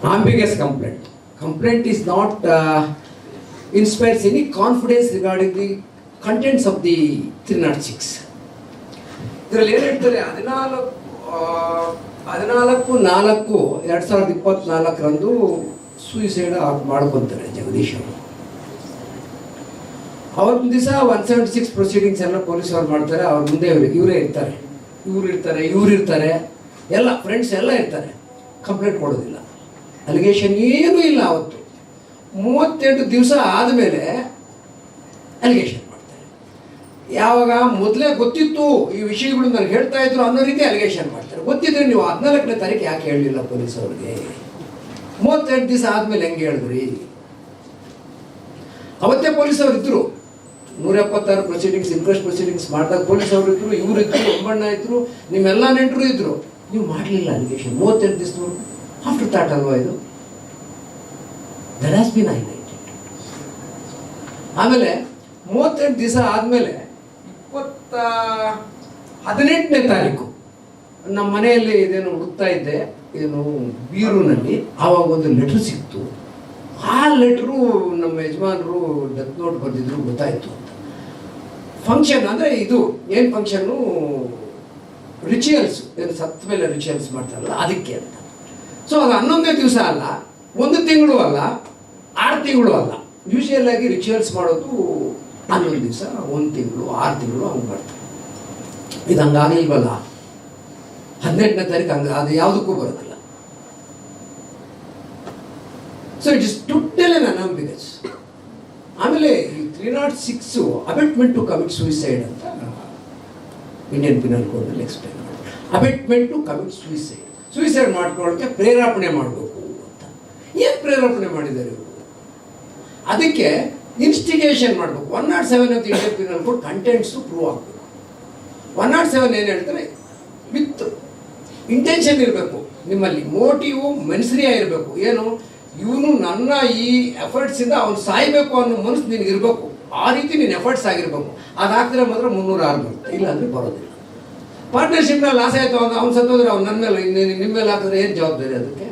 ambiguous complaint. Complaint is not inspires any confidence regarding the contents of the 306. ಇದರಲ್ಲಿ ಏನು ಹೇಳ್ತಾರೆ, 14/4/2024 suicide ಮಾಡ್ಕೊತಾರೆ ಜಗದೀಶ್ ಅವರು. ಅವತ್ತೊಂದು ದಿವಸ 176 ಪ್ರೊಸೀಡಿಂಗ್ಸ್ ಎಲ್ಲ ಪೊಲೀಸವ್ರು ಮಾಡ್ತಾರೆ. ಅವ್ರ ಮುಂದೆ ಇವರೇ ಇರ್ತಾರೆ, ಇವ್ರು ಇರ್ತಾರೆ, ಎಲ್ಲ ಫ್ರೆಂಡ್ಸ್ ಎಲ್ಲ ಇರ್ತಾರೆ. ಕಂಪ್ಲೇಂಟ್ ಕೊಡೋದಿಲ್ಲ, ಅಲಿಗೇಷನ್ ಏನೂ ಇಲ್ಲ. ಅವತ್ತು 38 ದಿವಸ ಆದಮೇಲೆ ಅಲಿಗೇಷನ್ ಮಾಡ್ತಾರೆ. ಯಾವಾಗ ಮೊದಲೇ ಗೊತ್ತಿತ್ತು ಈ ವಿಷಯಗಳು ನನಗೆ ಹೇಳ್ತಾ ಇದ್ರು ಅನ್ನೋ ರೀತಿ ಅಲಿಗೇಷನ್ ಮಾಡ್ತಾರೆ. ಗೊತ್ತಿದ್ರೆ ನೀವು 14ನೇ ತಾರೀಕು ಯಾಕೆ ಹೇಳಲಿಲ್ಲ ಪೊಲೀಸವ್ರಿಗೆ? 38 ದಿವಸ ಆದಮೇಲೆ ಹೆಂಗೆ ಹೇಳಿದ್ರಿ? ಅವತ್ತೇ ಪೊಲೀಸವ್ರು ಇದ್ದರು. 176 ಪ್ರೊಸೀಡಿಂಗ್ಸ್, ಇನ್ಕ್ವೆಸ್ಟ್ ಪ್ರೊಸೀಡಿಂಗ್ಸ್ ಮಾಡಿದಾಗ ಪೊಲೀಸವ್ರು ಇದ್ದರು, ಇವರಿದ್ದರು, ಒಮ್ಮಣ್ಣ ಇದ್ದರು, ನಿಮ್ಮೆಲ್ಲ ನೆಂಟರು ಇದ್ದರು. ನೀವು ಮಾಡಲಿಲ್ಲ ಅಲಿಗೇಷನ್ 38 ದಿವಸದವರೆಗೂ. ಆಫ್ಟರ್ ಥಾಟ್ ಅಲ್ವಾ ಇದು? That has been highlighted. ಆಮೇಲೆ 38 ದಿವಸ ಆದಮೇಲೆ 18ನೇ ತಾರೀಕು ನಮ್ಮ ಮನೆಯಲ್ಲಿ ಇದೇನು ಹುಡುಕ್ತಾ ಇದ್ದೆ, ಏನು ಬೀರೂನಲ್ಲಿ. ಆವಾಗ ಒಂದು ಲೆಟ್ರ್ ಸಿಕ್ತು. ಆ ಲೆಟ್ರು ನಮ್ಮ ಯಜಮಾನರು ಡೆತ್ ನೋಟ್ ಬರೆದಿದ್ರು, ಗೊತ್ತಾಯಿತು ಅಂತ. ಫಂಕ್ಷನ್ ಅಂದರೆ ಇದು ಏನು ಫಂಕ್ಷನ್ನು, ರಿಚುವಲ್ಸ್, ಏನು ಸತ್ತ ಮೇಲೆ ರಿಚುವಲ್ಸ್ ಮಾಡ್ತಾರಲ್ಲ ಅದಕ್ಕೆ ಅಂತ. ಸೊ ಅದು 11ನೇ ದಿವಸ ಅಲ್ಲ, 1 ತಿಂಗಳು ಅಲ್ಲ, 6 ತಿಂಗಳು ಅಲ್ಲ. ಯೂಶುವಲ್ ಆಗಿ ರಿಚುವಲ್ಸ್ ಮಾಡೋದು 11 ದಿವಸ, 1 ತಿಂಗಳು, 6 ತಿಂಗಳು ಹಂಗೆ ಬರ್ತಾರೆ. ಇದು ಹಂಗಾಗಲಿಲ್ವಲ್ಲ, 18ನೇ ತಾರೀಕು ಹಂಗೆ ಅದು ಯಾವುದಕ್ಕೂ ಬರೋದಿಲ್ಲ. ಸೊ ಇಟ್ ಇಸ್ ಟೋಟಲ್ ಅನ್ ಅನ್ಅಂಬಿಗಸ್. ಆಮೇಲೆ ಈ 306 ಅಬೆಟ್ಮೆಂಟ್ ಟು ಕಮಿಟ್ ಸೂಯಿಸೈಡ್ ಅಂತ ಇಂಡಿಯನ್ ಪಿನಲ್ ಕೋಡ್ನಲ್ಲಿ ಎಕ್ಸ್ಪ್ಲೈನ್ ಮಾಡಿ. ಅಬೆಟ್ಮೆಂಟ್ ಟು ಕಮಿಟ್ ಸೂಯಿಸೈಡ್ ಮಾಡ್ಕೊಳ್ಳೋಕ್ಕೆ ಪ್ರೇರೇಪಣೆ ಮಾಡಬೇಕು ಅಂತ. ಏನು ಪ್ರೇರೇಪಣೆ ಮಾಡಿದ್ದಾರೆ ಇವರು? ಅದಕ್ಕೆ ಇನ್ಸ್ಟಿಗೇಷನ್ ಮಾಡಬೇಕು. 107 of the Indian penal code contents prove ಆಗಬೇಕು. 107 ಏನು ಹೇಳ್ತಾರೆ, ವಿತ್ ಇಂಟೆನ್ಷನ್ ಇರಬೇಕು ನಿಮ್ಮಲ್ಲಿ, ಮೋಟಿವು ಮನಸ್ರಿಯಾಗಿರಬೇಕು. ಏನು, ಇವನು ನನ್ನ ಈ ಎಫರ್ಟ್ಸಿಂದ ಅವ್ನು ಸಾಯಬೇಕು ಅನ್ನೋ ಮನಸ್ಸು ನಿನಗೆ ಇರಬೇಕು. ಆ ರೀತಿ ನೀನು ಎಫರ್ಟ್ಸ್ ಆಗಿರಬೇಕು. ಅದಾಗ್ತಿದ್ರೆ ಮಾತ್ರ 306 ಬರುತ್ತೆ, ಇಲ್ಲಾಂದರೆ ಬರೋದಿಲ್ಲ. ಪಾರ್ಟ್ನರ್ಶಿಪ್ನಲ್ಲಿ ಲಾಸ್ ಆಯಿತು, ಅವ್ನು ಸತ್ತೋದ್ರೆ ಅವ್ನು ನನ್ನ ಮೇಲೆ ನಿಮ್ಮ ಮೇಲೆ ಹಾಕಿದ್ರೆ ಏನು ಜವಾಬ್ದಾರಿ? ಅದಕ್ಕೆ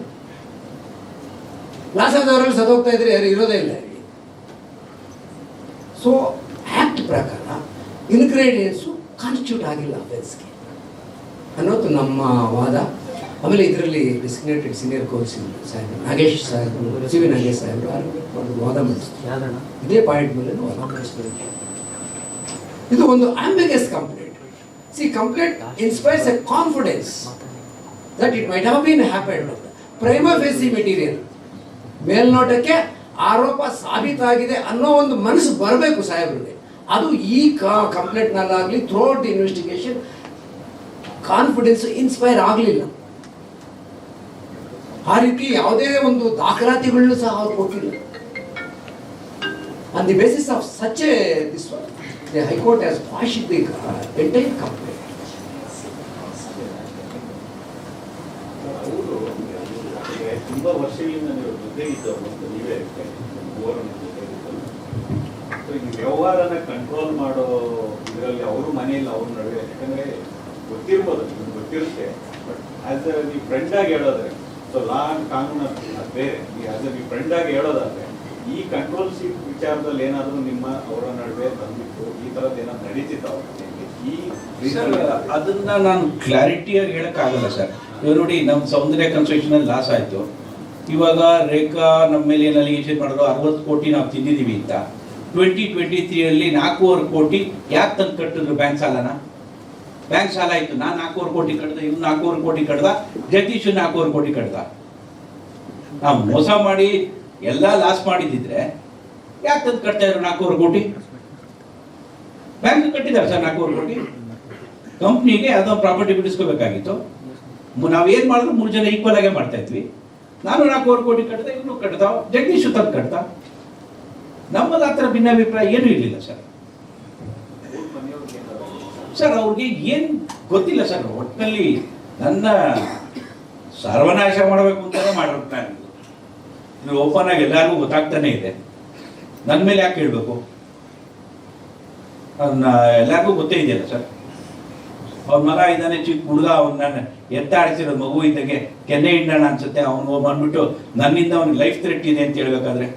ಲಾಸ್ ಆದವರಲ್ಲಿ ಸತ್ತೋಗ್ತಾ ಇದ್ರೆ ಯಾರು ಇರೋದೇ ಇಲ್ಲ ಇಲ್ಲಿ. ಸೊ ಆ್ಯಕ್ಟ್ ಪ್ರಕಾರ ಇನ್ಗ್ರೀಡಿಯೆಂಟ್ಸು ಕಾನ್ಸ್ಟಿಟ್ಯೂಟ್ ಆಗಿಲ್ಲ ಅಫೆನ್ಸ್ಗೆ ಅನ್ನೋದು ನಮ್ಮ ವಾದ. ಆಮೇಲೆ ಇದರಲ್ಲಿ designated senior council Saheb Nagesh ಸಾಹೇಬರು, ಸಿ.ವಿ. ನಾಗೇಶ್ ಸಾಹೇಬರು ಒಂದು ವಾದ ಮಾಡಿಸ್ತಾರೆ. ಇದೇ ಪಾಯಿಂಟ್ ಮೇಲೆ ವಾದ ಮಾಡಿಸ್ತಾರೆ. ಇದು ಒಂದು ambiguous complaint. See, complaint inspires a confidence that it might have been happened. Prima facie material, ಮೇಲ್ನೋಟಕ್ಕೆ ಆರೋಪ ಸಾಬೀತಾಗಿದೆ ಅನ್ನೋ ಒಂದು ಮನಸ್ಸು ಬರಬೇಕು ಸಾಹೇಬ್ರಿಗೆ. ಅದು ಈ ಕಂಪ್ಲೇಂಟ್ನಲ್ಲಾಗಲಿ throughout the investigation confidence inspire ಆಗಲಿಲ್ಲ. ಆ ರೀತಿ ಯಾವುದೇ ಒಂದು ದಾಖಲಾತಿಗಳನ್ನು ಸಹ ಅವ್ರು ಕೊಟ್ಟಿಲ್ಲ. On the basis of such a this one the high court has quashed the entire complaint. ತುಂಬಾ ವರ್ಷಗಳಿಂದ ನೀವು ಜೊತೆಗಿದ್ದವರು ಅಂತ ನೀವೇ ಹೇಳ್ತಾರೆ, ಈ ವ್ಯವಹಾರನ ಕಂಟ್ರೋಲ್ ಮಾಡೋ ಇದರಲ್ಲಿ ಅವರು ಮನೆಯಲ್ಲಿ ಅವ್ರ ನಡುವೆ, ಯಾಕಂದ್ರೆ ಗೊತ್ತಿರ್ಬೋದು, ನಿಮ್ಗೆ ಗೊತ್ತಿರುತ್ತೆ, ಬಟ್ ಆಸ್ ಅ ನೀವು ಫ್ರೆಂಡ್ ಆಗಿ ಹೇಳೋದ್ರೆ, ಸೊ ಲಾ ಅಂಡ್ ಕಾನೂನು ಅದು ಬೇರೆ. ಆಸ್ ಅ ನೀವು ಫ್ರೆಂಡ್ ಆಗಿ ಹೇಳೋದಾದ್ರೆ ಈ ಕಂಟ್ರೋಲ್ ಶೀಟ್ ವಿಚಾರದಲ್ಲಿ ಏನಾದರೂ ನಿಮ್ಮ ಅವರ ನಡುವೆ ಬಂದಿತ್ತು, ಈ ಥರದ್ದು ಏನಾದ್ರು ನಡೀತಿತ್ತು ಅವ್ರ ಈ ಅದನ್ನ ನಾನು ಕ್ಲಾರಿಟಿಯಾಗಿ ಹೇಳಕ್ಕಾಗಲ್ಲ ಸರ್. ಇವಾಗ ನೋಡಿ, ನಮ್ಮ ಸೌಂದರ್ಯ ಕನ್ಸ್ಟ್ರಕ್ಷನ್ ಲಾಸ್ ಆಯ್ತು. ಇವಾಗ ರೇಖಾ ನಮ್ಮ ಮೇಲೆ ಏನು ಅಲಿಗೇಷನ್ ಮಾಡೋದು 60 ಕೋಟಿ ನಾವು ತಿಂದಿದ್ದೀವಿ ಅಂತ. 2023 4.25 ಕೋಟಿ ಯಾಕೆ ತಂದು ಕಟ್ಟಿದ್ರು? ಬ್ಯಾಂಕ್ ಸಾಲನ, ಬ್ಯಾಂಕ್ ಸಾಲ ಆಯ್ತು. ನಾನು 4.25 ಕೋಟಿ ಕಟ್ಟಿದೆ, ಇವ್ನು 4.25 ಕೋಟಿ ಕಟ್ದ, ಜಗದೀಶ್ 4.25 ಕೋಟಿ ಕಟ್ದ. ನಾವು ಮೋಸ ಮಾಡಿ ಎಲ್ಲ ಲಾಸ್ ಮಾಡಿದ್ರೆ ಯಾಕೆ ತಂದು ಕಟ್ತಾ ಇದ್ರು 4.25 ಕೋಟಿ? ಬ್ಯಾಂಕ್ ಕಟ್ಟಿದ್ದಾರೆ ಸರ್ 4.25 ಕೋಟಿ. ಕಂಪ್ನಿಗೆ ಯಾವುದೋ ಪ್ರಾಪರ್ಟಿ ಬಿಡಿಸ್ಕೋಬೇಕಾಗಿತ್ತು. ನಾವೇನು ಮಾಡಿದ್ರು 3 ಜನ ಈಕ್ವಲ್ ಆಗೇ ಮಾಡ್ತಾ ಇದ್ವಿ. ನಾನು 4.25 ಕೋಟಿ ಕಟ್ಟಿದ, ಇವನು ಕಟ್ದ, ಜಗದೀಶ್ ತಂದು ಕಟ್ದ. ನಮ್ಮದು ಆ ಥರ ಭಿನ್ನಾಭಿಪ್ರಾಯ ಏನೂ ಇರಲಿಲ್ಲ ಸರ್. ಸರ್ ಅವ್ರಿಗೆ ಏನು ಗೊತ್ತಿಲ್ಲ ಸರ್. ಒಟ್ಟಿನಲ್ಲಿ ನನ್ನ ಸರ್ವನಾಶ ಮಾಡಬೇಕು ಅಂತಲೇ ಮಾಡಿರ್ತಾನೆ. ನೀವು ಓಪನ್ ಆಗಿ ಎಲ್ಲರಿಗೂ ಗೊತ್ತಾಗ್ತಾನೆ ಇದೆ. ನನ್ನ ಮೇಲೆ ಯಾಕೆ ಹೇಳ್ಬೇಕು? ಎಲ್ಲರಿಗೂ ಗೊತ್ತೇ ಇದೆಯಲ್ಲ ಸರ್. ಅವ್ರ ಮಗ ಇದ್ದಾನೆ ಚಿಕ್ಕ ಹುಡುಗ, ಅವ್ನು ಎತ್ತಾಡಿಸಿರೋದು ಮಗು ಇದ್ದಾಗೆ ಕೆನ್ನೆ ಹಿಂಡೋಣ ಅನ್ಸುತ್ತೆ. ಅವನು ಬಂದ್ಬಿಟ್ಟು ನನ್ನಿಂದ ಅವ್ನಿಗೆ ಲೈಫ್ ಥ್ರೆಟ್ ಇದೆ ಅಂತ ಹೇಳ್ಬೇಕಾದ್ರೆ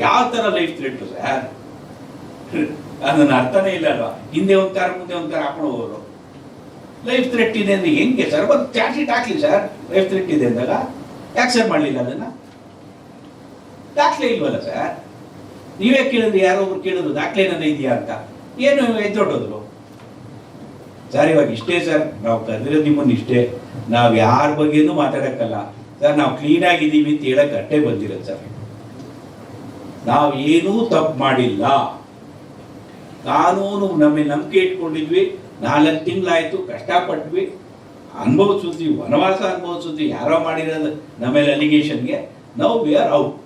ಯಾವ ಥರ ಲೈಫ್ ಥ್ರೆಟ್ ಸರ್? ಅದನ್ನ ಅರ್ಥನೇ ಇಲ್ಲ ಅಲ್ವಾ? ಹಿಂದೆ ಒಂದು ಕಾರ್ ಮುಂದೆ ಒಂದು ಕಾರ್ ಹಾಕೊಂಡು ಹೋಗೋರು. ಲೈಫ್ ಥ್ರೆಟ್ ಇದೆ ಅಂದ್ರೆ ಹೆಂಗೆ ಸರ್? ಒಂದು ಚಾರ್ಜ್ ಶೀಟ್ ಹಾಕ್ಲಿ ಸರ್, ಲೈಫ್ ಥ್ರೆಟ್ ಇದೆ ಅಂದಾಗ. ಯಾಕೆ ಸರ್ ಮಾಡಲಿಲ್ಲ ಅದನ್ನ? ದಾಖಲೆ ಇಲ್ವಲ್ಲ ಸರ್? ನೀವೇ ಕೇಳಿದ್ರು, ಯಾರೊಬ್ರು ಕೇಳಿದ್ರು ದಾಖಲೆ ಏನಾರ ಇದೆಯಾ ಅಂತ. ಏನು ಎದ್ದೊಟ್ಟೋದ್ರು ಸರ್? ಇವಾಗ ಇಷ್ಟೇ ಸರ್, ನಾವು ಕರೆದಿರೋದು ನಿಮ್ಮನ್ನು ಇಷ್ಟೇ. ನಾವು ಯಾರ ಬಗ್ಗೆನೂ ಮಾತಾಡಕ್ಕಲ್ಲ ಸರ್. ನಾವು ಕ್ಲೀನ್ ಆಗಿದ್ದೀವಿ ಅಂತ ಹೇಳಕ್ ಅಟ್ಟೆ ಬಂದಿರೋದು ಸರ್. ನಾವು ಏನೂ ತಪ್ಪು ಮಾಡಿಲ್ಲ. ಕಾನೂನು ನಮಗೆ ನಂಬಿಕೆ ಇಟ್ಕೊಂಡಿದ್ವಿ. 4 ತಿಂಗಳಾಯ್ತು, ಕಷ್ಟಪಟ್ವಿ, ಅನುಭವಿಸಿದ್ವಿ, ವನವಾಸ ಅನುಭವಿಸಿದ್ವಿ. ಯಾರೋ ಮಾಡಿರೋದು ನಮ್ಮೇಲೆ ಅಲಿಗೇಷನ್ಗೆ ನಾವು ವಿ ಆರ್ ಔಟ್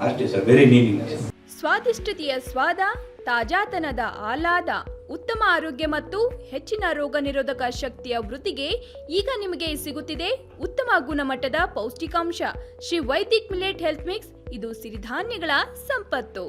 ಅಷ್ಟೇ ಸರ್, ಬೇರೆ ಏನಿಲ್ಲ. ಸ್ವಾದಿಷ್ಟತೆಯ ಸ್ವಾದ, ತಾಜಾತನದ ಆಹ್ಲಾದ, ಉತ್ತಮ ಆರೋಗ್ಯ ಮತ್ತು ಹೆಚ್ಚಿನ ರೋಗ ನಿರೋಧಕ ಶಕ್ತಿಯ ವೃದ್ಧಿಗೆ ಈಗ ನಿಮಗೆ ಸಿಗುತ್ತಿದೆ ಉತ್ತಮ ಗುಣಮಟ್ಟದ ಪೌಷ್ಟಿಕಾಂಶ. Shri Vaidik millet health mix. ಇದು ಸಿರಿಧಾನ್ಯಗಳ ಸಂಪತ್ತು.